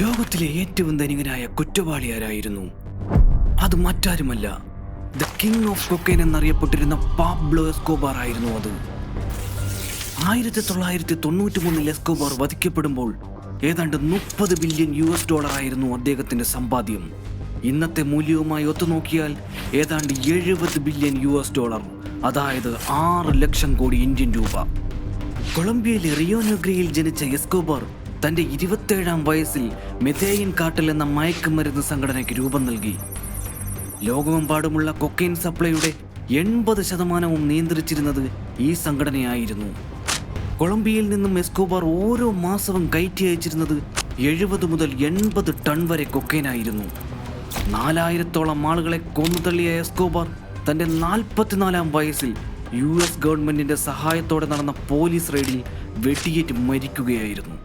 ലോകത്തിലെ ഏറ്റവും ധനികനായ കുറ്റവാളി ആരായിരുന്നു? അത് മറ്റാരുമല്ല, ദ കിങ് ഓഫ് കൊക്കൈൻ എന്നറിയപ്പെട്ടിരുന്ന പാബ്ലോ എസ്കോബാർ ആയിരുന്നു അത്. 1993 എസ്കോബാർ വധിക്കപ്പെടുമ്പോൾ ഏതാണ്ട് $30 ബില്യൺ ആയിരുന്നു അദ്ദേഹത്തിന്റെ സമ്പാദ്യം. ഇന്നത്തെ മൂല്യവുമായി ഒത്തുനോക്കിയാൽ ഏതാണ്ട് $70 ബില്യൺ, അതായത് 6 ലക്ഷം കോടി ഇന്ത്യൻ രൂപ. കൊളംബിയയിലെ റിയോ നെഗ്രയിൽ ജനിച്ച എസ്കോബാർ തന്റെ 27-ാം വയസ്സിൽ മെഥേയിൻ കാർട്ടൽ എന്ന മയക്കുമരുന്ന് സംഘടനയ്ക്ക് രൂപം നൽകി. ലോകമെമ്പാടുമുള്ള കൊക്കൈൻ സപ്ലൈയുടെ 80% നിയന്ത്രിച്ചിരുന്നത് ഈ സംഘടനയായിരുന്നു. കൊളംബിയയിൽ നിന്നും എസ്കോബാർ ഓരോ മാസവും കയറ്റി അയച്ചിരുന്നത് 70 മുതൽ 80 ടൺ വരെ കൊക്കൈനായിരുന്നു. 4000-ഓളം ആളുകളെ കൊന്നുതള്ളിയ എസ്കോബാർ തന്റെ 44-ാം വയസ്സിൽ US ഗവൺമെന്റിന്റെ സഹായത്തോടെ നടന്ന പോലീസ് റെയ്ഡിൽ വെടിയേറ്റ് മരിക്കുകയായിരുന്നു.